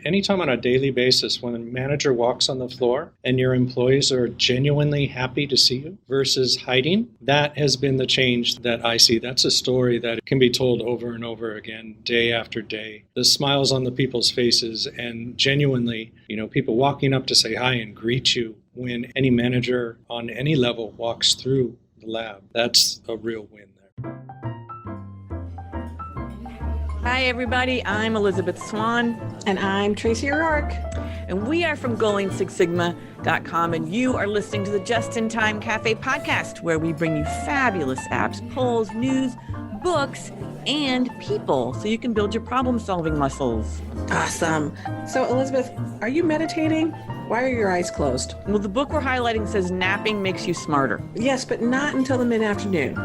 anytime on a daily basis when a manager walks on the floor and your employees are genuinely happy to see you versus hiding, that has been the change that I see. That's a story that can be told over and over again, day after day. The smiles on the people's faces and genuinely, people walking up to say hi and greet you when any manager on any level walks through the lab. That's a real win there. Hi, everybody. I'm Elizabeth Swan. And I'm Tracy O'Rourke. And we are from GoingSixSigma.com. And you are listening to the Just in Time Cafe podcast, where we bring you fabulous apps, polls, news, books, and people so you can build your problem-solving muscles. Awesome. So, Elizabeth, are you meditating? Why are your eyes closed? Well, the book we're highlighting says napping makes you smarter. Yes, but not until the mid-afternoon.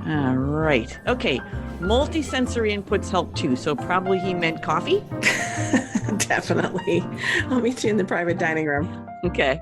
All right. Okay. Multi-sensory inputs help too. So probably he meant coffee? Definitely. I'll meet you in the private dining room. Okay.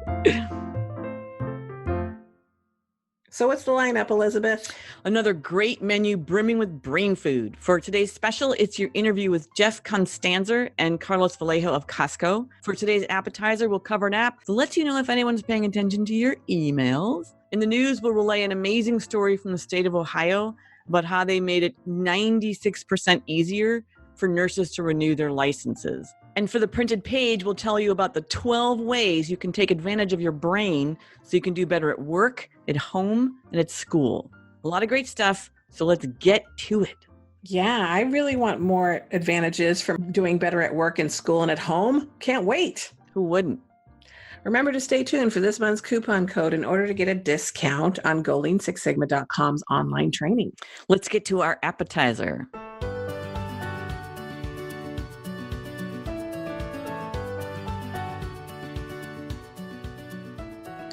So what's the lineup, Elizabeth? Another great menu brimming with brain food. For today's special, it's your interview with Jeff Constanzer and Carlos Vallejo of Costco. For today's appetizer, we'll cover an app that lets you know if anyone's paying attention to your emails. In the news, we'll relay an amazing story from the state of Ohio about how they made it 96% easier for nurses to renew their licenses. And for the printed page, we'll tell you about the 12 ways you can take advantage of your brain so you can do better at work, at home, and at school. A lot of great stuff, so let's get to it. Yeah, I really want more advantages from doing better at work and school and at home. Can't wait. Who wouldn't? Remember to stay tuned for this month's coupon code in order to get a discount on GoLean6Sigma.com's online training. Let's get to our appetizer.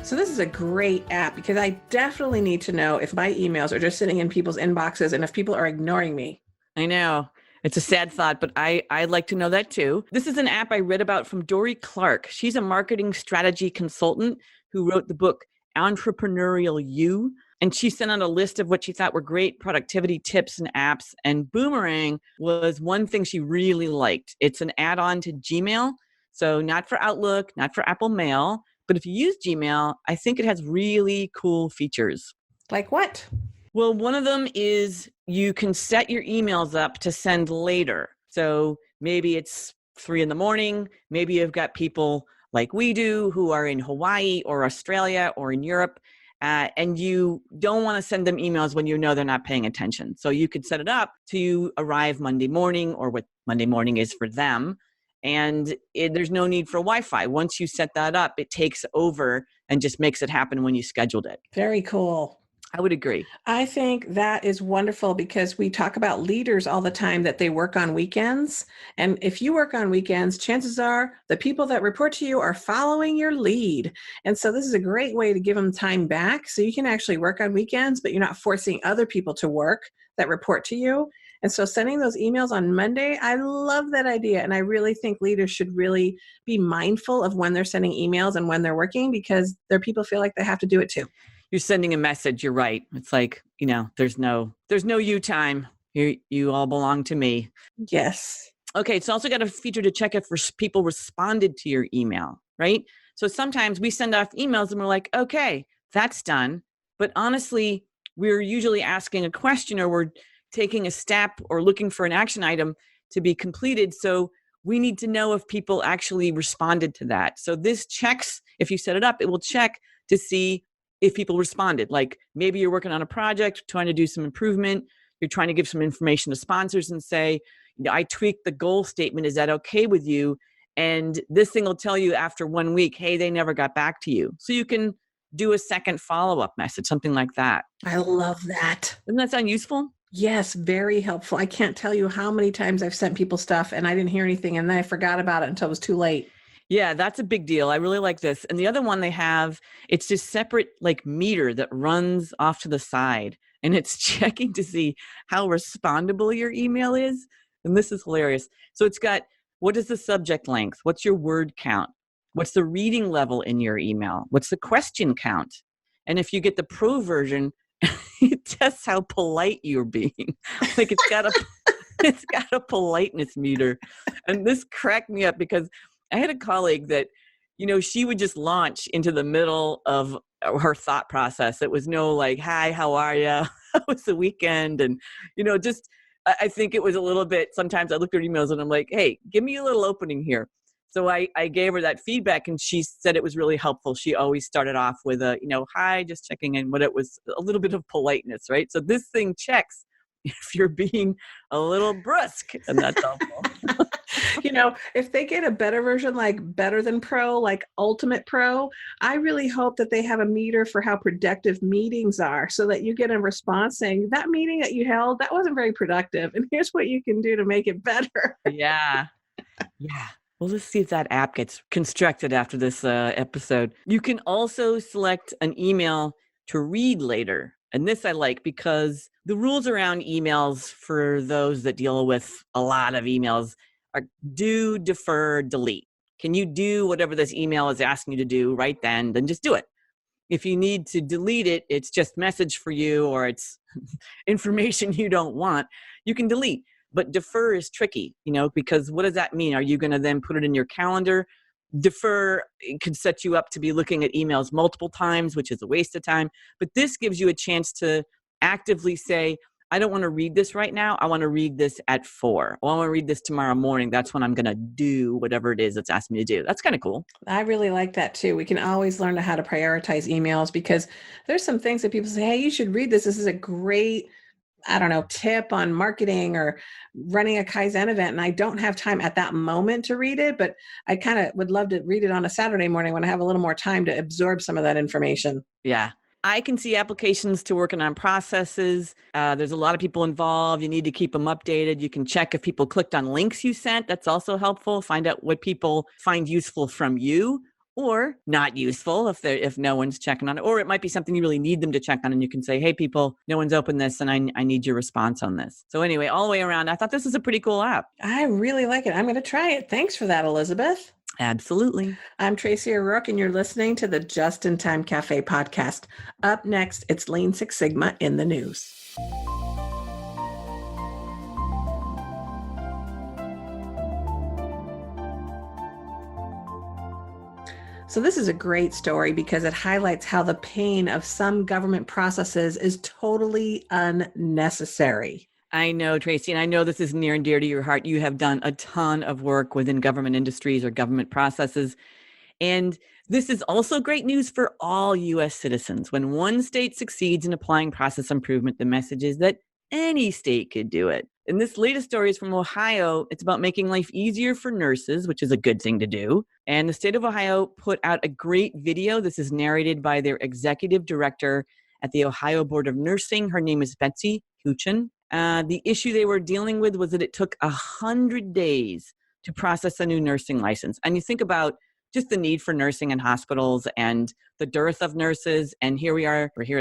So this is a great app because I definitely need to know if my emails are just sitting in people's inboxes and if people are ignoring me. I know. It's a sad thought, but I'd like to know that too. This is an app I read about from Dory Clark. She's a marketing strategy consultant who wrote the book Entrepreneurial You. And she sent out a list of what she thought were great productivity tips and apps. And Boomerang was one thing she really liked. It's an add-on to Gmail. So not for Outlook, not for Apple Mail. But if you use Gmail, I think it has really cool features. Like what? Well, one of them is you can set your emails up to send later. So maybe it's 3 a.m. Maybe you've got people like we do who are in Hawaii or Australia or in Europe, and you don't want to send them emails when you know they're not paying attention. So you could set it up to arrive Monday morning or what Monday morning is for them. And there's no need for Wi-Fi. Once you set that up, it takes over and just makes it happen when you scheduled it. Very cool. I would agree. I think that is wonderful because we talk about leaders all the time that they work on weekends. And if you work on weekends, chances are the people that report to you are following your lead. And so this is a great way to give them time back so you can actually work on weekends, but you're not forcing other people to work that report to you. And so sending those emails on Monday, I love that idea. And I really think leaders should really be mindful of when they're sending emails and when they're working because their people feel like they have to do it too. You're sending a message. You're right. It's like, there's no you time. You all belong to me. Yes. Okay. It's also got a feature to check if people responded to your email, right? So sometimes we send off emails and we're like, okay, that's done. But honestly, we're usually asking a question or we're taking a step or looking for an action item to be completed. So we need to know if people actually responded to that. So this checks, if you set it up, it will check to see if people responded. Like maybe you're working on a project, trying to do some improvement. You're trying to give some information to sponsors and say, I tweaked the goal statement. Is that okay with you? And this thing will tell you after 1 week, hey, they never got back to you. So you can do a second follow-up message, something like that. I love that. Doesn't that sound useful? Yes, very helpful. I can't tell you how many times I've sent people stuff and I didn't hear anything and then I forgot about it until it was too late. Yeah, that's a big deal. I really like this. And the other one they have, it's this separate meter that runs off to the side and it's checking to see how respondable your email is. And this is hilarious. So it's got, what is the subject length? What's your word count? What's the reading level in your email? What's the question count? And if you get the pro version, it tests how polite you're being. It's got It's got a politeness meter. And this cracked me up because I had a colleague that, she would just launch into the middle of her thought process. It was no like, hi, how are you? How was the weekend? And, just, I think it was a little bit, sometimes I looked at her emails and I'm like, hey, give me a little opening here. So I gave her that feedback and she said it was really helpful. She always started off with a, hi, just checking in, but it was a little bit of politeness, right? So this thing checks if you're being a little brusque, and that's helpful. If they get a better version, like Better Than Pro, like Ultimate Pro, I really hope that they have a meter for how productive meetings are so that you get a response saying that meeting that you held, that wasn't very productive. And here's what you can do to make it better. Yeah. Yeah. Well, let's see if that app gets constructed after this episode. You can also select an email to read later. And this I like because the rules around emails for those that deal with a lot of emails are do, defer, delete. Can you do whatever this email is asking you to do right then just do it. If you need to delete it, it's just message for you or it's information you don't want, you can delete. But defer is tricky, because what does that mean? Are you going to then put it in your calendar? Defer could set you up to be looking at emails multiple times, which is a waste of time. But this gives you a chance to actively say, I don't want to read this right now. I want to read this at 4. Or I want to read this tomorrow morning. That's when I'm going to do whatever it is it's asked me to do. That's kind of cool. I really like that too. We can always learn how to prioritize emails because there's some things that people say, hey, you should read this. This is a great tip on marketing or running a Kaizen event. And I don't have time at that moment to read it, but I kind of would love to read it on a Saturday morning when I have a little more time to absorb some of that information. Yeah. I can see applications to working on processes. There's a lot of people involved. You need to keep them updated. You can check if people clicked on links you sent. That's also helpful. Find out what people find useful from you or not useful if no one's checking on it. Or it might be something you really need them to check on and you can say, hey, people, no one's opened this and I need your response on this. So anyway, all the way around, I thought this is a pretty cool app. I really like it. I'm going to try it. Thanks for that, Elizabeth. Absolutely. I'm Tracy O'Rourke, and you're listening to the Just in Time Cafe podcast. Up next, it's Lean Six Sigma in the news. So this is a great story because it highlights how the pain of some government processes is totally unnecessary. I know, Tracy, and I know this is near and dear to your heart. You have done a ton of work within government industries or government processes. And this is also great news for all U.S. citizens. When one state succeeds in applying process improvement, the message is that any state could do it. And this latest story is from Ohio. It's about making life easier for nurses, which is a good thing to do. And the state of Ohio put out a great video. This is narrated by their executive director at the Ohio Board of Nursing. Her name is Betsy Kuchin. The issue they were dealing with was that it took 100 days to process a new nursing license. And you think about just the need for nursing in hospitals and the dearth of nurses. And here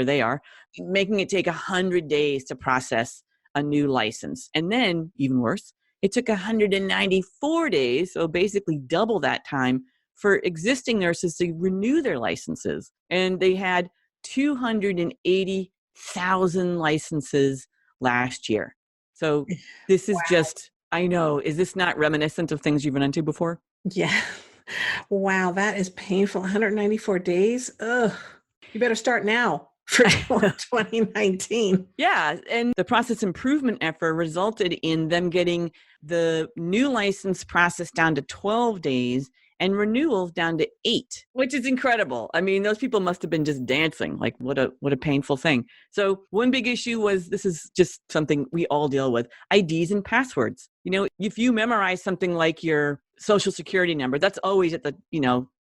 they are, making it take 100 days to process a new license. And then, even worse, it took 194 days, so basically double that time, for existing nurses to renew their licenses. And they had 280,000 licenses last year. So this is just, I know, is this not reminiscent of things you've run into before? Yeah. Wow, that is painful. 194 days. Ugh. You better start now for 2019. Yeah. And the process improvement effort resulted in them getting the new license process down to 12 days and renewals down to 8, which is incredible. I mean, those people must have been just dancing. Like, what a painful thing. So one big issue was, this is just something we all deal with, IDs and passwords. You know, if you memorize something like your social security number, that's always at the,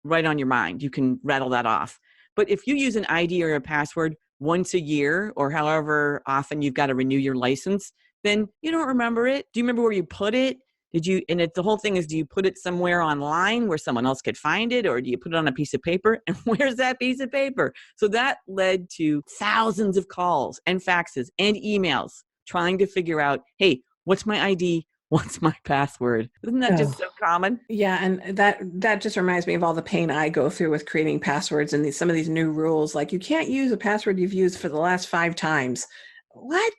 right on your mind. You can rattle that off. But if you use an ID or a password once a year or however often you've got to renew your license, then you don't remember it. Do you remember where you put it? The whole thing is, do you put it somewhere online where someone else could find it, or do you put it on a piece of paper? And where's that piece of paper? So that led to thousands of calls and faxes and emails trying to figure out, hey, what's my ID? What's my password? Isn't that just so common? Yeah, and that just reminds me of all the pain I go through with creating passwords and some of these new rules, like you can't use a password you've used for the last 5 times. What?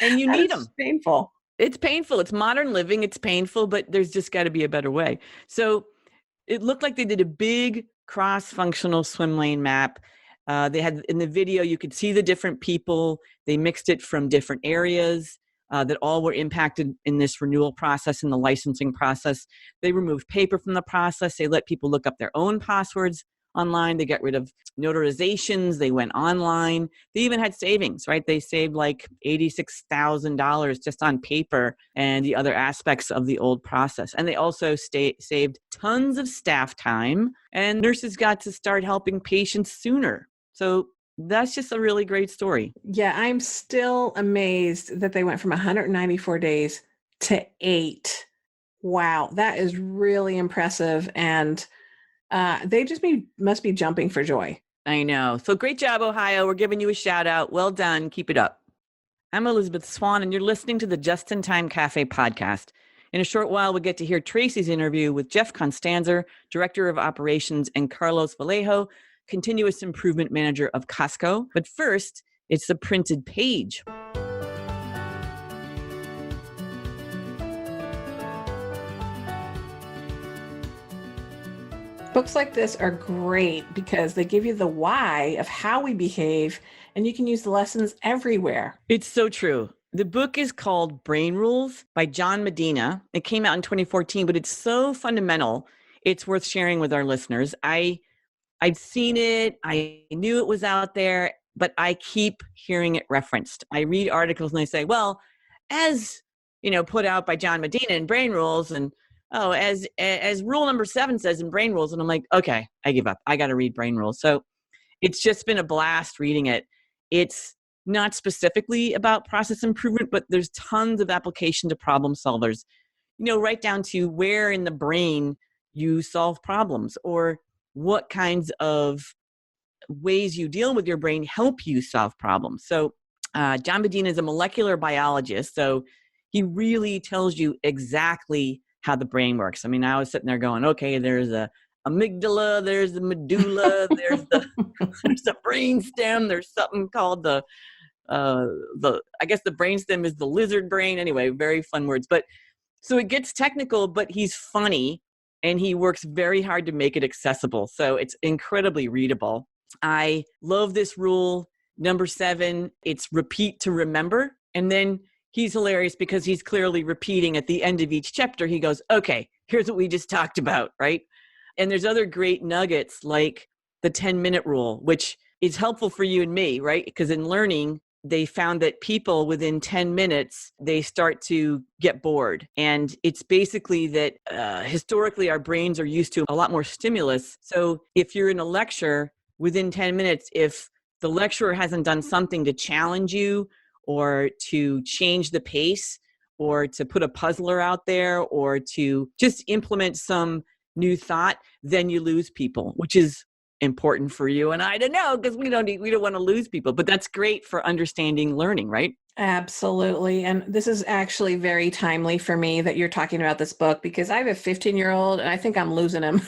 And you That need is them. painful. It's painful. It's modern living. It's painful, but there's just got to be a better way. So it looked like they did a big cross-functional swim lane map. They had in the video, you could see the different people. They mixed it from different areas that all were impacted in this renewal process, in the licensing process. They removed paper from the process. They let people look up their own passwords online. They got rid of notarizations. They went online. They even had savings, right? They saved like $86,000 just on paper and the other aspects of the old process. And they also saved tons of staff time, and nurses got to start helping patients sooner. So that's just a really great story. Yeah, I'm still amazed that they went from 194 days to 8. Wow, that is really impressive. And they just must be jumping for joy. I know. So great job, Ohio. We're giving you a shout out. Well done. Keep it up. I'm Elizabeth Swan, and you're listening to the Just in Time Cafe podcast. In a short while, we'll get to hear Tracy's interview with Jeff Constanzer, Director of Operations, and Carlos Vallejo, Continuous Improvement Manager of Costco. But first, it's the printed page. Books like this are great because they give you the why of how we behave, and you can use the lessons everywhere. It's so true. The book is called Brain Rules by John Medina. It came out in 2014, but it's so fundamental. It's worth sharing with our listeners. I'd seen it. I knew it was out there, but I keep hearing it referenced. I read articles and they say, well, as put out by John Medina in Brain Rules, and as rule number 7 says in Brain Rules. And I'm like, okay, I give up. I got to read Brain Rules. So it's just been a blast reading it. It's not specifically about process improvement, but there's tons of application to problem solvers, right down to where in the brain you solve problems, or what kinds of ways you deal with your brain help you solve problems. So John Medina is a molecular biologist, so he really tells you exactly how the brain works. I mean, I was sitting there going, okay, there's a amygdala, there's the medulla, there's the brain stem, there's something called I guess the brain stem is the lizard brain. Anyway, very fun words. But so it gets technical, but he's funny and he works very hard to make it accessible. So it's incredibly readable. I love this rule. Number 7, it's repeat to remember. And then he's hilarious because he's clearly repeating at the end of each chapter. He goes, okay, here's what we just talked about, right? And there's other great nuggets like the 10-minute rule, which is helpful for you and me, right? Because in learning, they found that people within 10 minutes, they start to get bored. And it's basically that historically our brains are used to a lot more stimulus. So if you're in a lecture within 10 minutes, if the lecturer hasn't done something to challenge you or to change the pace or to put a puzzler out there or to just implement some new thought, then you lose people, which is important for you and I to know, because we don't want to lose people, but that's great for understanding learning, right? Absolutely. And this is actually very timely for me that you're talking about this book, because I have a 15-year-old and I think I'm losing him.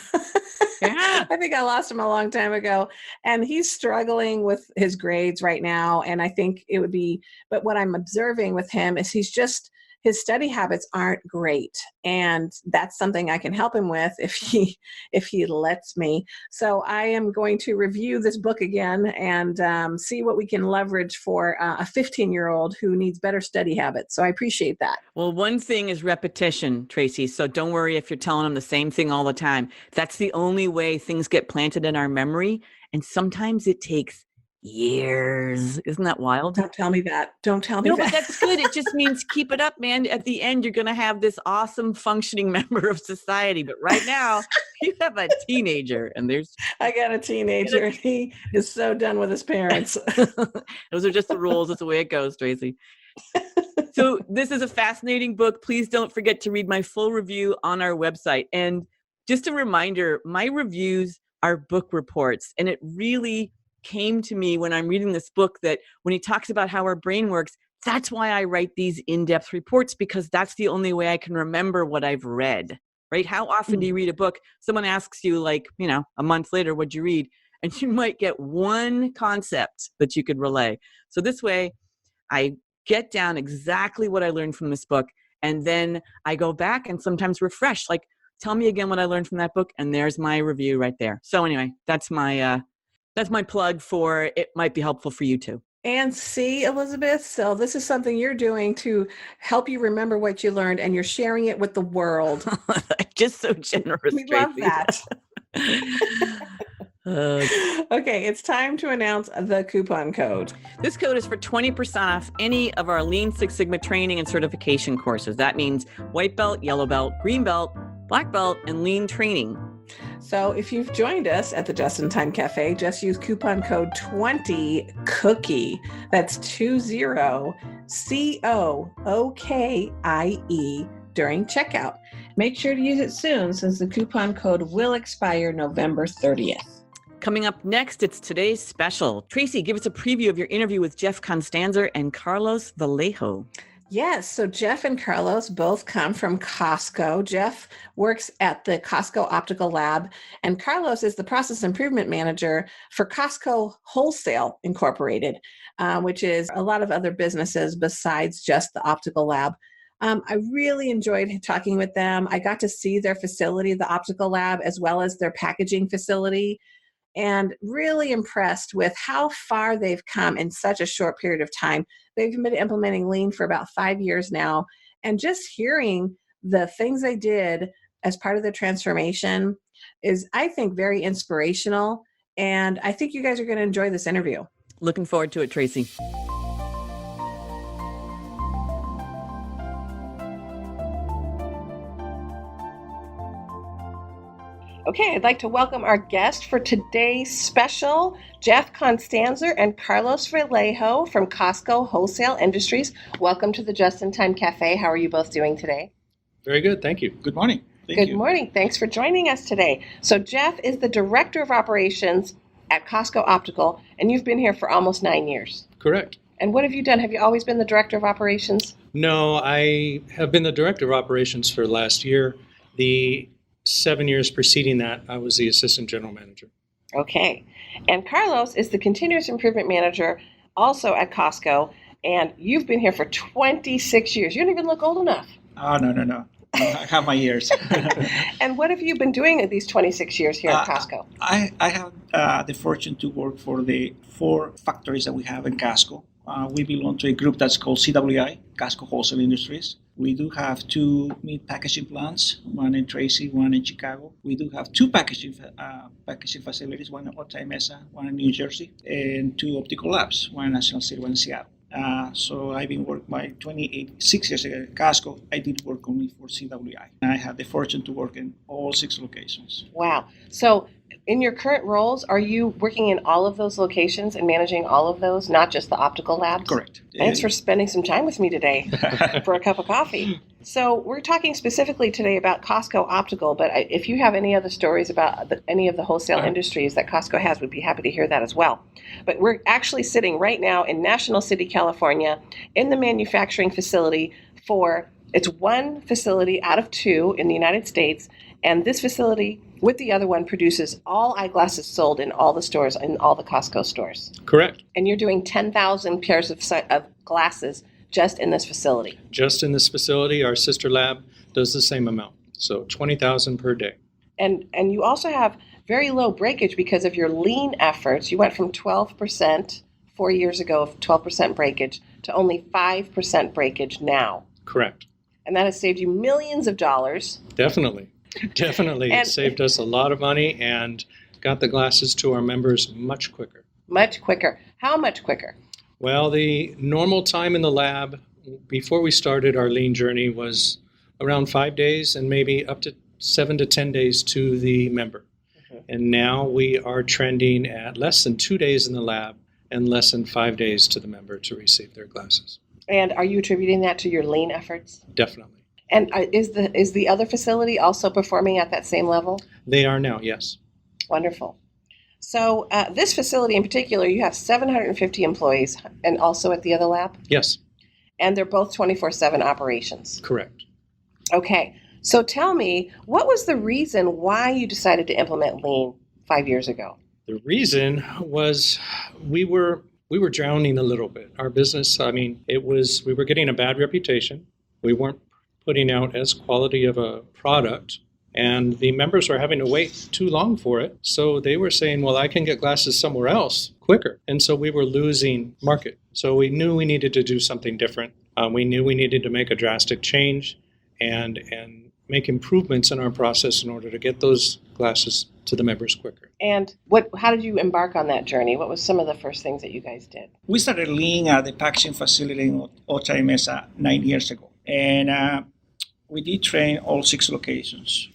Yeah. I think I lost him a long time ago, and he's struggling with his grades right now. And I think it would be, but what I'm observing with him is his study habits aren't great. And that's something I can help him with if he lets me. So I am going to review this book again and see what we can leverage for a 15-year-old who needs better study habits. So I appreciate that. Well, one thing is repetition, Tracy. So don't worry if you're telling them the same thing all the time. That's the only way things get planted in our memory. And sometimes it takes years. Isn't that wild? Don't tell me that. Don't tell me No, that. but that's good. It just means keep it up, man. At the end, you're going to have this awesome functioning member of society. But right now, you have a teenager and I got a teenager. He is so done with his parents. Those are just the rules. That's the way it goes, Tracy. So this is a fascinating book. Please don't forget to read my full review on our website. And just a reminder, my reviews are book reports. And it really came to me when I'm reading this book that when he talks about how our brain works, that's why I write these in-depth reports, because that's the only way I can remember what I've read, right? How often do you read a book? Someone asks you like, a month later, what'd you read? And you might get one concept that you could relay. So this way I get down exactly what I learned from this book. And then I go back and sometimes refresh, like, tell me again what I learned from that book. And there's my review right there. So anyway, that's my plug for it might be helpful for you too. And see, Elizabeth, so this is something you're doing to help you remember what you learned, and you're sharing it with the world. Just so generous. We love that. Uh, Okay, it's time to announce the coupon code. This code is for 20% off any of our Lean Six Sigma training and certification courses. That means white belt, yellow belt, green belt, black belt, and lean training. So if you've joined us at the Just in Time Cafe, just use coupon code 20COOKIE. That's 20COOKIE during checkout. Make sure to use it soon since the coupon code will expire November 30th. Coming up next, it's today's special. Tracy, give us a preview of your interview with Jeff Constanzer and Carlos Vallejo. Yes, so Jeff and Carlos both come from Costco. Jeff works at the Costco Optical Lab, and Carlos is the process improvement manager for Costco Wholesale Incorporated, which is a lot of other businesses besides just the Optical Lab. I really enjoyed talking with them. I got to see their facility, the Optical Lab, as well as their packaging facility, and really impressed with how far they've come in such a short period of time. They've been implementing Lean for about 5 years now, and just hearing the things they did as part of the transformation is, I think, very inspirational, and I think you guys are going to enjoy this interview. Looking forward to it, Tracy. Okay, I'd like to welcome our guest for today's special, Jeff Constanzer and Carlos Vallejo from Costco Wholesale Industries. Welcome to the Just in Time Cafe. How are you both doing today? Very good. Thank you. Good morning. Thank Good you. morning. Thanks for joining us today. So Jeff is the Director of Operations at Costco Optical, and you've been here for almost 9 years. Correct. And what have you done? Have you always been the Director of Operations? No, I have been the Director of Operations for last year. The 7 years preceding that, I was the Assistant General Manager. Okay. And Carlos is the Continuous Improvement Manager also at Costco, and you've been here for 26 years. You don't even look old enough. Oh, no. I have my years. And what have you been doing in these 26 years here at Costco? I have the fortune to work for the 4 factories that we have in Costco. We belong to a group that's called CWI, Costco Wholesale Industries. We do have 2 meat packaging plants, one in Tracy, one in Chicago. We do have 2 packaging facilities, one in Otay Mesa, one in New Jersey, and 2 optical labs, one in National City, one in Seattle. So I've been working my 6 years ago at Costco. I did work only for CWI. I had the fortune to work in all 6 locations. Wow. So in your current roles, are you working in all of those locations and managing all of those, not just the optical labs? Correct. Thanks for spending some time with me today for a cup of coffee. So we're talking specifically today about Costco Optical, but if you have any other stories about any of the wholesale industries that Costco has, we'd be happy to hear that as well. But we're actually sitting right now in National City, California, in the manufacturing facility it's 1 facility out of 2 in the United States, and this facility with the other one produces all eyeglasses sold in all the stores, in all the Costco stores. Correct. And you're doing 10,000 pairs of glasses just in this facility. Just in this facility, our sister lab does the same amount. So 20,000 per day. And you also have very low breakage because of your lean efforts. You went from 12% 4 years ago of 12% breakage to only 5% breakage now. Correct. And that has saved you millions of dollars. Definitely. Definitely. And it saved us a lot of money and got the glasses to our members much quicker. Much quicker. How much quicker? Well, the normal time in the lab before we started our lean journey was around 5 days and maybe up to 7 to 10 days to the member. And now we are trending at less than 2 days in the lab and less than 5 days to the member to receive their glasses. And are you attributing that to your lean efforts? Definitely. And is the other facility also performing at that same level? They are now, yes. Wonderful. So this facility in particular, you have 750 employees, and also at the other lab? Yes, And they're both 24/7 operations. correct. Okay. So tell me, what was the reason why you decided to implement Lean 5 years ago? The reason was we we were drowning a little bit. Our business, we were getting a bad reputation. We weren't putting out as quality of a product, and the members were having to wait too long for it. So they were saying, well, I can get glasses somewhere else quicker. And so we were losing market. So we knew we needed to do something different. We knew we needed to make a drastic change and make improvements in our process in order to get those glasses to the members quicker. And how did you embark on that journey? What was some of the first things that you guys did? We started Lean at the packaging facility in Otra Mesa 9 years ago. And we did train all 6 locations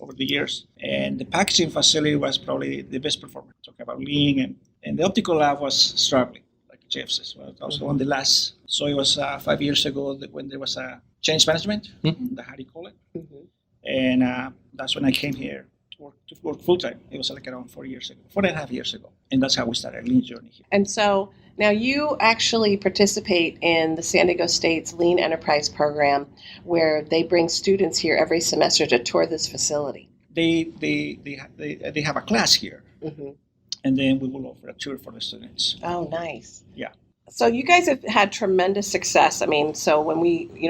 over the years. And the packaging facility was probably the best performer. Talking about Lean, and the optical lab was struggling, like Jeff says. Well, that was on the last. So it was 5 years ago when there was a change management, how do you call it? Mm-hmm. And that's when I came here to work full time. It was like around 4 years ago, 4.5 years ago. And that's how we started Lean journey here. And so now you actually participate in the San Diego State's Lean Enterprise program, where they bring students here every semester to tour this facility. They have a class here, and then we will offer a tour for the students. Oh, nice. Yeah. So you guys have had tremendous success. I mean, so when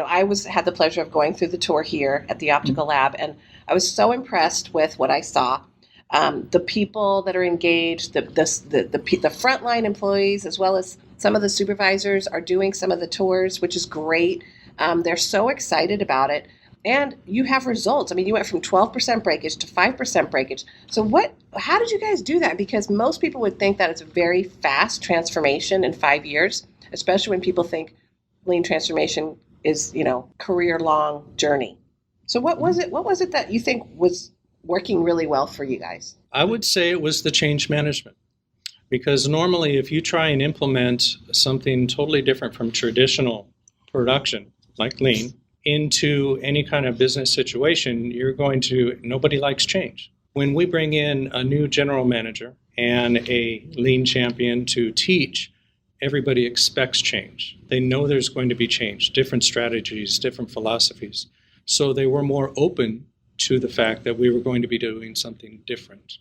I had the pleasure of going through the tour here at the optical lab, and I was so impressed with what I saw. The people that are engaged, the frontline employees, as well as some of the supervisors are doing some of the tours, which is great. They're so excited about it. And you have results. I mean, you went from 12% breakage to 5% breakage. So how did you guys do that? Because most people would think that it's a very fast transformation in 5 years, especially when people think Lean transformation is, career-long journey. So what was it that you think was working really well for you guys? I would say it was the change management. Because normally if you try and implement something totally different from traditional production, like Lean, into any kind of business situation, nobody likes change. When we bring in a new general manager and a Lean champion to teach, everybody expects change. They know there's going to be change, different strategies, different philosophies. So they were more open to the fact that we were going to be doing something different.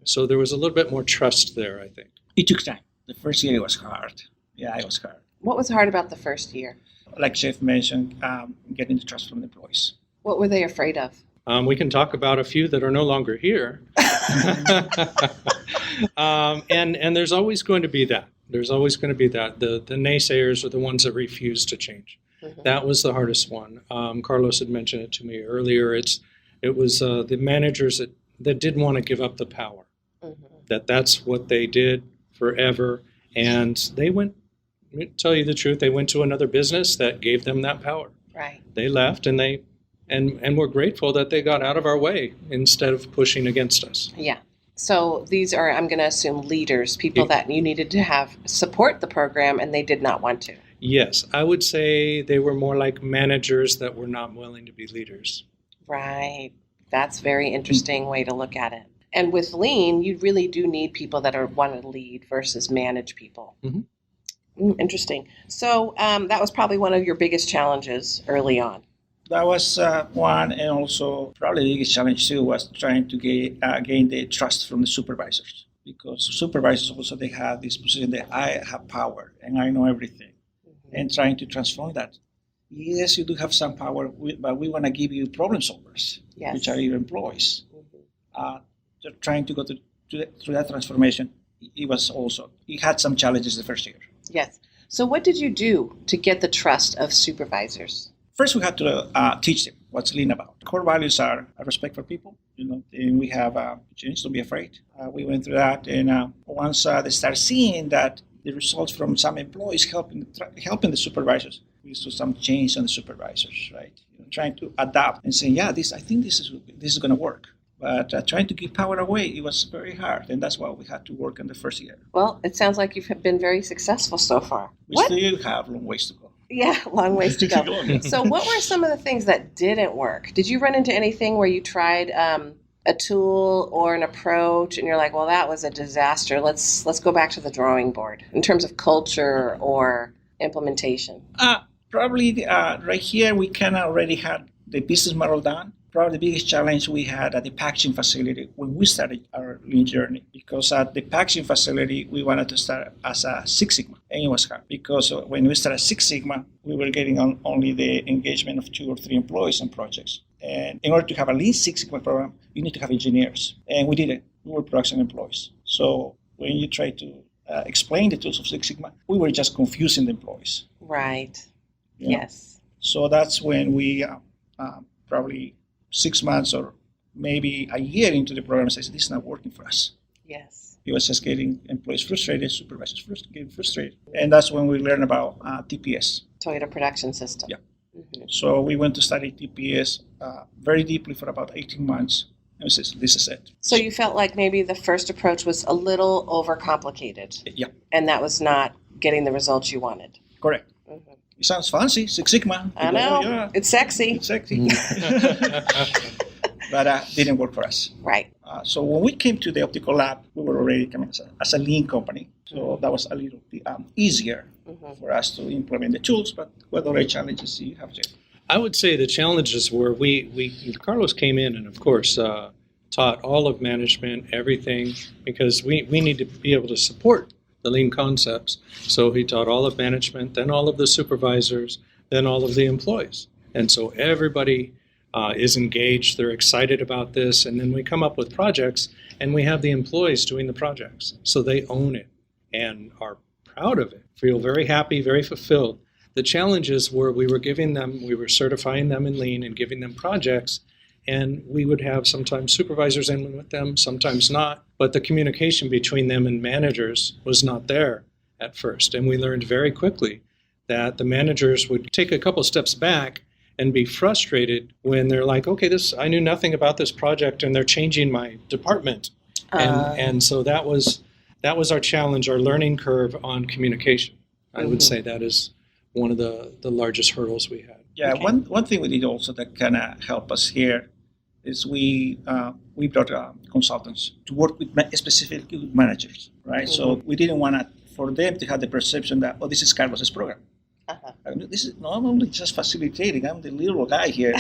So there was a little bit more trust there, I think. It took time. The first year it was hard. Yeah, it was hard. What was hard about the first year? Like Jeff mentioned, getting the trust from the employees. What were they afraid of? We can talk about a few that are no longer here. And there's always going to be that. There's always going to be that. The naysayers are the ones that refuse to change. Mm-hmm. That was the hardest one. Carlos had mentioned it to me earlier. It was the managers that didn't want to give up the power. Mm-hmm. That's what they did forever. And they went, to tell you the truth, they went to another business that gave them that power. Right. They left and we're grateful that they got out of our way instead of pushing against us. Yeah. So these are, I'm going to assume, leaders, people that you needed to have support the program and they did not want to. Yes. I would say they were more like managers that were not willing to be leaders. Right. That's a very interesting way to look at it. And with Lean, you really do need people that want to lead versus manage people. Mm-hmm. Interesting. So that was probably one of your biggest challenges early on. That was one, and also probably the biggest challenge too was trying to gain the trust from the supervisors, because supervisors also, they have this position that I have power and I know everything, and trying to transform that. Yes, you do have some power, but we want to give you problem solvers, which are your employees. Trying to go through that transformation, it had some challenges the first year. Yes. So what did you do to get the trust of supervisors? First, we had to teach them what's Lean about. Core values are respect for people, and we have change, don't be afraid. We went through that, and once they start seeing that the results from some employees helping the supervisors, we saw some change on the supervisors, right? Trying to adapt and saying, I think this is going to work. But trying to give power away, it was very hard, and that's why we had to work on the first year. Well, it sounds like you've been very successful so far. We still have a long ways to go. Yeah, long ways to go. So what were some of the things that didn't work? Did you run into anything where you tried a tool or an approach and you're like, well, that was a disaster. Let's go back to the drawing board in terms of culture or implementation? Probably right here, we kind of already had the business model done. Probably the biggest challenge we had at the packaging facility when we started our Lean journey, because at the packaging facility, we wanted to start as a Six Sigma. And it was hard because when we started Six Sigma, we were getting on only the engagement of 2 or 3 employees on projects. And in order to have a Lean Six Sigma program, you need to have engineers. And we didn't. We were production employees. So when you try to explain the tools of Six Sigma, we were just confusing the employees. Right. you know. Yes. So that's when we probably 6 months or maybe a year into the program says, this is not working for us. Yes. It was just getting employees frustrated, supervisors getting frustrated. And that's when we learned about TPS. Toyota Production System. Yeah. Mm-hmm. So we went to study TPS very deeply for about 18 months. And we said, this is it. So you felt like maybe the first approach was a little overcomplicated. Yeah, And that was not getting the results you wanted. correct. Mm-hmm. It sounds fancy, Six Sigma. I know. Yeah, It's sexy. it's sexy. But didn't work for us. Right. So when we came to the optical lab, we were already coming as a lean company. So that was a little easier for us to implement the tools. But what other challenges do you have, Jay? I would say the challenges were Carlos came in and, of course, taught all of management, everything, because we need to be able to support the lean concepts. So he taught all of management, then all of the supervisors, then all of the employees. And so everybody is engaged. They're excited about this. And then we come up with projects, and we have the employees doing the projects. So they own it and are proud of it, feel very happy, very fulfilled. The challenges were we were certifying them in lean and giving them projects, and we would have sometimes supervisors in with them, sometimes not, but the communication between them and managers was not there at first. And we learned very quickly that the managers would take a couple steps back and be frustrated when they're like, okay, I knew nothing about this project and they're changing my department. And so that was our challenge, our learning curve on communication. I would say that is one of the largest hurdles we had. Yeah, Okay. one thing we did also that kind of helped us here is we brought consultants to work with specifically with managers, right? So we didn't want for them to have the perception that, this is Carlos's program. Uh-huh. This is not only just facilitating, I'm the little guy here.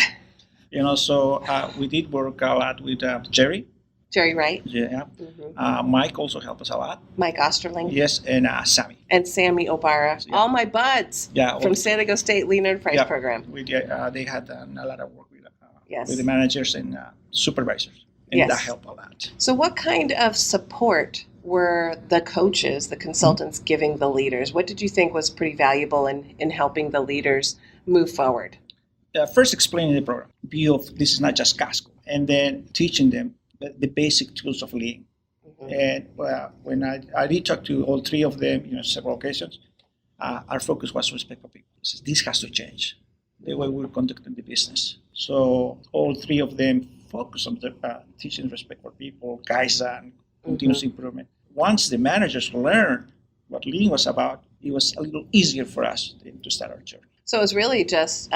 So we did work a lot with Jerry. Jerry Wright. Yeah. Mm-hmm. Mike also helped us a lot. Mike Osterling. Yes, and Sammy. And Sammy Obara. Yeah. All my buds Yeah, from San Diego State Lean Enterprise yeah, Program. they had a lot of work Yes. with the managers and supervisors, and Yes. that helped a lot. So what kind of support were the coaches, the consultants giving the leaders? What did you think was pretty valuable in helping the leaders move forward? First, explaining the program, view of this is not just Casco, and then teaching them the basic tools of Lean. And when I did talk to all three of them, several occasions, our focus was respect for people. This has to change the way we're conducting the business. So all three of them focus on teaching respect for people, Kaizen, continuous improvement. Once the managers learned what Lean was about, it was a little easier for us to start our journey. So it was really just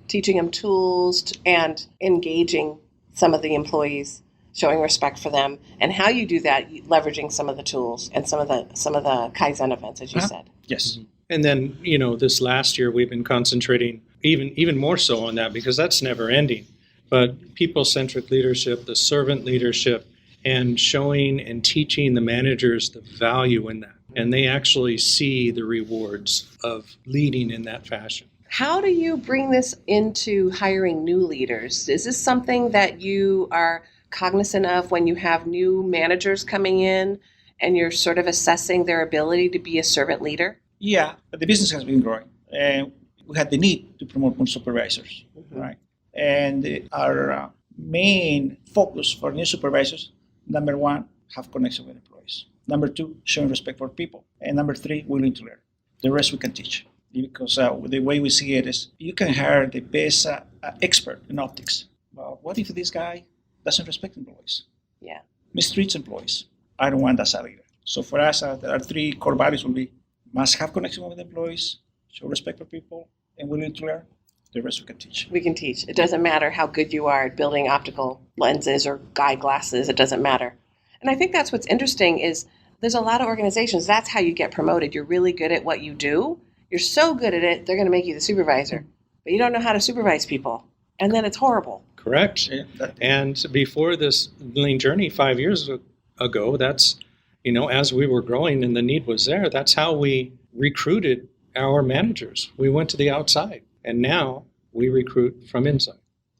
teaching them tools and engaging some of the employees, showing respect for them, and how you do that, leveraging some of the tools and some of the Kaizen events, as you said. Yes. And then, this last year we've been concentrating even more so on that because that's never ending. But people-centric leadership, the servant leadership, and showing and teaching the managers the value in that. And they actually see the rewards of leading in that fashion. How do you bring this into hiring new leaders? Is this something that you are cognizant of when you have new managers coming in and you're sort of assessing their ability to be a servant leader? Yeah, but the business has been growing, and we had the need to promote more supervisors, right? And our main focus for new supervisors, number one, have connection with employees. Number two, showing respect for people. And number three, willing to learn. The rest we can teach. Because the way we see it is you can hire the best expert in optics. But what if this guy doesn't respect employees? Yeah. Mistreats employees? I don't want that as a leader. So for us, our three core values will be must have connection with employees, show respect for people, and willing to learn. The rest we can teach. We can teach. It doesn't matter how good you are at building optical lenses or guy glasses. It doesn't matter. And I think that's what's interesting is there's a lot of organizations, that's how you get promoted. You're really good at what you do. You're so good at it, they're going to make you the supervisor. But you don't know how to supervise people. And then it's horrible. Correct. Yeah, And before this lean journey 5 years ago, that's, as we were growing and the need was there, that's how we recruited our managers. We went to the outside, and now we recruit from inside.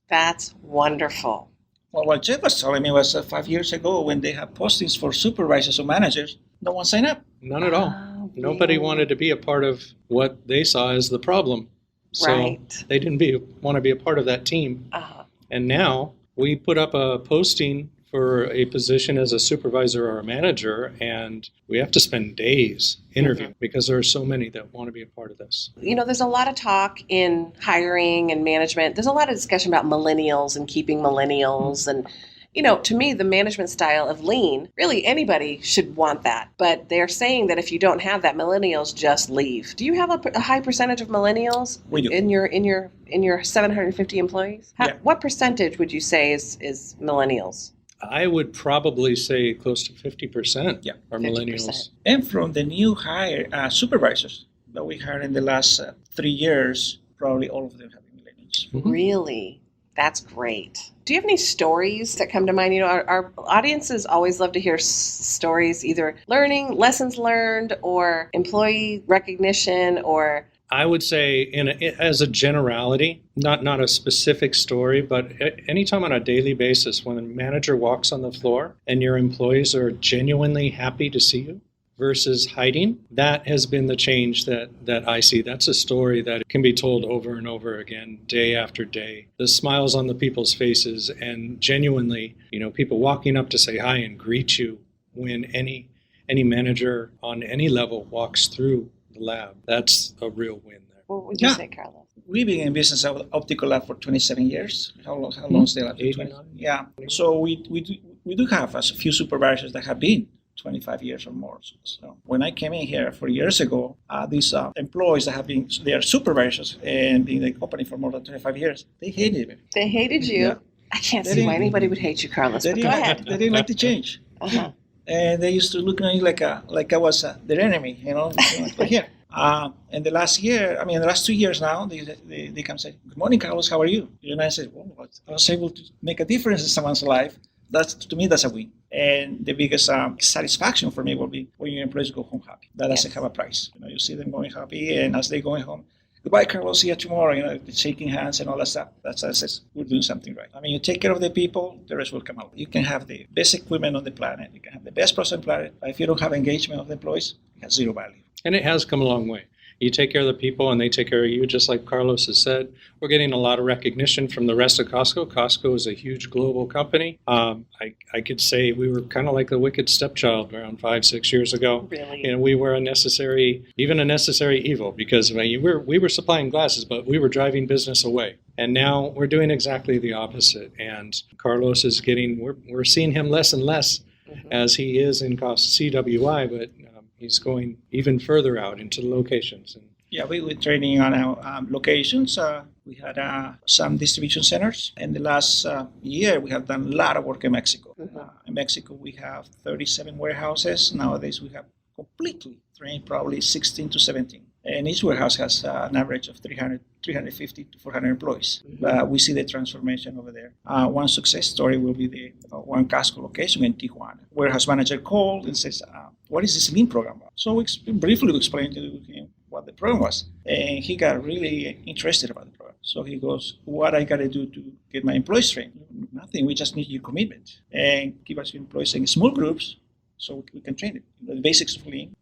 That's wonderful. Well, what Jeff was telling me was 5 years ago when they have postings for supervisors or managers, no one signed up. None at all. Oh, Nobody really? wanted to be a part of what they saw as the problem. So Right. they didn't want to be a part of that team. Uh-huh. And now we put up a posting for a position as a supervisor or a manager, and we have to spend days interviewing because there are so many that want to be a part of this. You know, there's a lot of talk in hiring and management. There's a lot of discussion about millennials and keeping millennials. And, you know, to me, the management style of lean, really anybody should want that. But they're saying that if you don't have that, millennials just leave. Do you have a high percentage of millennials We do. in your 750 employees? Yeah. What percentage would you say is millennials? I would probably say close to 50% Yeah. are 50%. millennials. And from the new hire supervisors that we hired in the last 3 years, probably all of them have been millennials. Mhm. Really? That's great. Do you have any stories that come to mind? You know, our audiences always love to hear stories, either learning, lessons learned, or employee recognition, or I would say, as a generality, not a specific story, but anytime on a daily basis, when a manager walks on the floor and your employees are genuinely happy to see you versus hiding, that has been the change that I see. That's a story that can be told over and over again, day after day. The smiles on the people's faces, and genuinely, people walking up to say hi and greet you when any manager on any level walks through the lab. That's a real win there. what would you Yeah. say, Carlos? We've been in business of Optical Lab for 27 years. How long is the lab? 89. Yeah. So we do have a few supervisors that have been 25 years or more. So when I came in here 4 years ago, these employees that have been, they are supervisors and been in the company for more than 25 years, they hated me. They hated you. Yeah. I can't They see why didn't- anybody would hate you, Carlos. They But didn't, go ahead. they didn't like the change. Uh-huh. And they used to look at me like I was their enemy, But here. And the last 2 years now, they come say, "Good morning, Carlos, how are you?" And I said, "Well, I was able to make a difference in someone's life. To me, that's a win. And the biggest satisfaction for me will be when your employees go home happy. That doesn't Yes. have a price. You see them going happy, and as they're going home, goodbye, Carlos, see you tomorrow. Shaking hands and all that stuff. That says we're doing something right. You take care of the people, the rest will come out. You can have the best equipment on the planet. You can have the best process on the planet. But if you don't have engagement of the employees, it has zero value. And it has come a long way. You take care of the people and they take care of you, just like Carlos has said. We're getting a lot of recognition from the rest of Costco. Costco is a huge global company. I could say we were kind of like the wicked stepchild around 5-6 years ago. Really? We were a necessary evil because we were supplying glasses, but we were driving business away. And now we're doing exactly the opposite. And Carlos is we're seeing him less and less as he is in CWI, but he's going even further out into the locations. And Yeah, we were training on our locations. We had some distribution centers. In the last year, we have done a lot of work in Mexico. In Mexico, we have 37 warehouses. Nowadays, we have completely trained probably 16 to 17. And each warehouse has an average of 350 to 400 employees. We see the transformation over there. One success story will be the one Costco location in Tijuana. Warehouse manager called and says, what is this Lean program about? So we briefly explained to him what the program was. And he got really interested about the program. So he goes, what I got to do to get my employees trained? Nothing. We just need your commitment. And keep us employees in small groups so we can train them. The basics of Lean.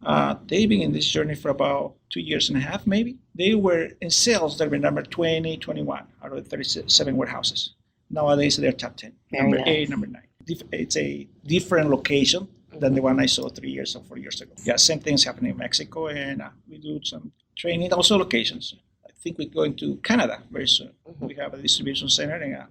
They've been in this journey for about 2 years and a half, maybe. They were in sales, they were number 20, 21 out of the 37 warehouses. Nowadays, they're top 10. Very Number nice. 8, number 9. It's a different location than the one I saw 3 years or 4 years ago. Yeah, same things happening in Mexico, and we do some training, also locations. I think we're going to Canada very soon. We have a distribution center and a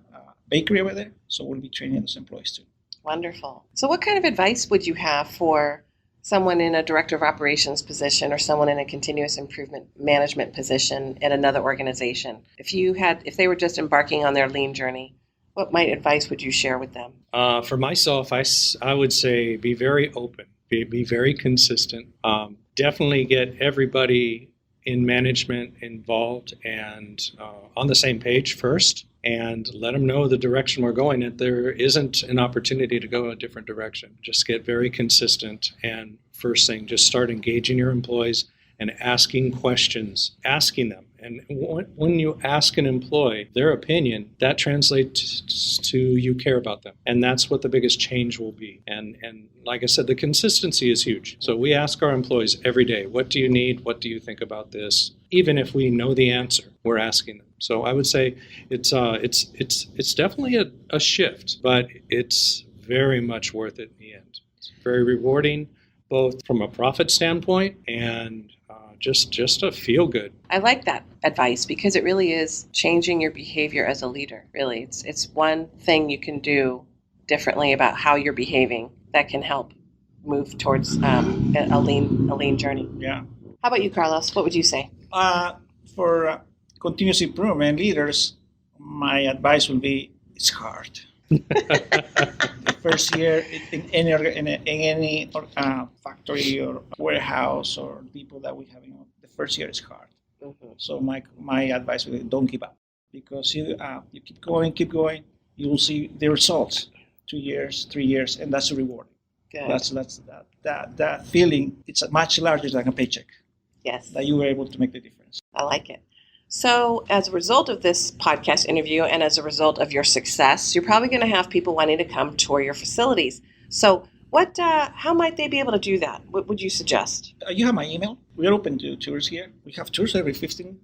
bakery over there, so we'll be training those employees too. Wonderful. So what kind of advice would you have for someone in a director of operations position or someone in a continuous improvement management position at another organization? If they were just embarking on their Lean journey, what advice would you share with them? for myself, I would say be very open, be very consistent. Definitely get everybody in management involved and on the same page first, and let them know the direction we're going, that there isn't an opportunity to go a different direction. Just get very consistent, and first thing, just start engaging your employees and asking questions, asking them. And when you ask an employee their opinion, that translates to you care about them. And that's what the biggest change will be. And like I said, the consistency is huge. So we ask our employees every day, what do you need? What do you think about this? Even if we know the answer, we're asking them. So I would say it's definitely a shift, but it's very much worth it in the end. It's very rewarding, both from a profit standpoint and just a feel good. I like that advice because it really is changing your behavior as a leader. Really, it's one thing you can do differently about how you're behaving that can help move towards a lean journey. Yeah. How about you, Carlos? What would you say? For continuous improvement leaders, my advice will be it's hard. The first year in any factory or warehouse or people that we have, the first year is hard. Mm-hmm. So my advice will be don't give up, because you keep going, you will see the results. 2 years, 3 years, and that's rewarding. Good. That feeling. It's much larger than a paycheck. Yes. That you were able to make the difference. I like it. So as a result of this podcast interview and as a result of your success, you're probably going to have people wanting to come tour your facilities. So how might they be able to do that? What would you suggest? You have my email. We are open to tours here. We have tours every 15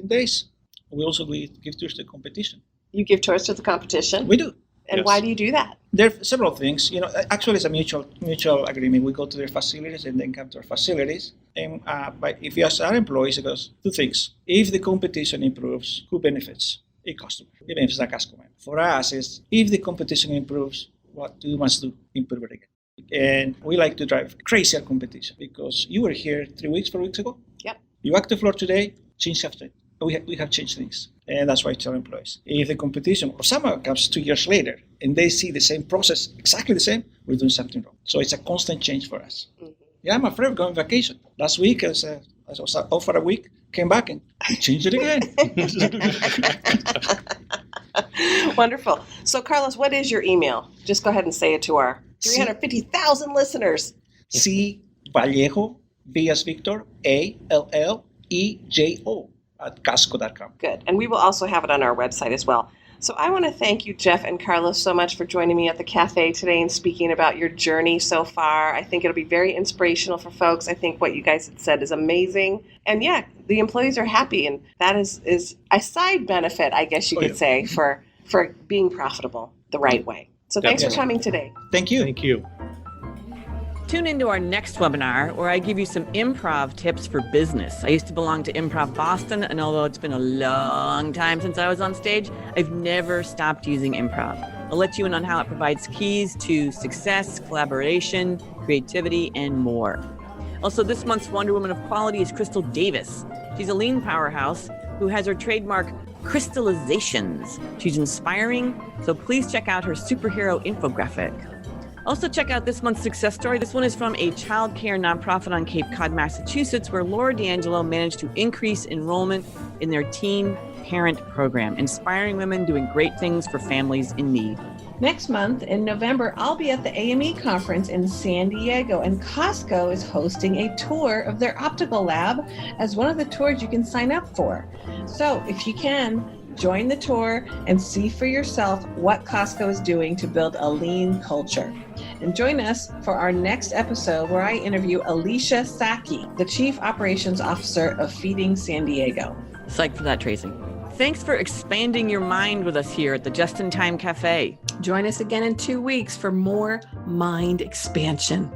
days. We also give tours to competition. You give tours to the competition? We do. And yes. Why do you do that? There are several things. Actually, it's a mutual agreement. We go to their facilities and then come to our facilities. And but if you ask our employees, it goes two things. If the competition improves, who benefits? A customer. It benefits a customer. For us, is if the competition improves, what you must do? Improve it again. And we like to drive crazier competition, because you were here 4 weeks ago. Yep. You walk the floor today, change after. We have changed things. And that's why I tell employees, if the competition or someone comes 2 years later and they see the same process, exactly the same, we're doing something wrong. So it's a constant change for us. Mm-hmm. Yeah, I'm afraid of going on vacation. Last week, I was out for a week, came back and changed it again. Wonderful. So, Carlos, what is your email? Just go ahead and say it to our 350,000 listeners. C. Vallejo, V as Victor, ALLEJO @casco.com. Good. And we will also have it on our website as well. So I want to thank you, Jeff and Carlos, so much for joining me at the cafe today and speaking about your journey so far. I think it'll be very inspirational for folks. I think what you guys had said is amazing. And yeah, the employees are happy, and that is a side benefit, I guess you could say, for being profitable the right way. So thanks for coming today. Thank you. Thank you. Tune into our next webinar where I give you some improv tips for business. I used to belong to Improv Boston, and although it's been a long time since I was on stage, I've never stopped using improv. I'll let you in on how it provides keys to success, collaboration, creativity, and more. Also, this month's Wonder Woman of Quality is Crystal Davis. She's a lean powerhouse who has her trademark crystallizations. She's inspiring, so please check out her superhero infographic. Also, check out this month's success story. This one is from a child care nonprofit on Cape Cod, Massachusetts, where Laura D'Angelo managed to increase enrollment in their teen parent program, inspiring women doing great things for families in need. Next month in November, I'll be at the AME conference in San Diego, and Costco is hosting a tour of their optical lab as one of the tours you can sign up for. So if you can, join the tour and see for yourself what Costco is doing to build a lean culture. And join us for our next episode where I interview Alicia Saki, the Chief Operations Officer of Feeding San Diego. Psyched for that, Tracy. Thanks for expanding your mind with us here at the Just in Time Cafe. Join us again in 2 weeks for more mind expansion.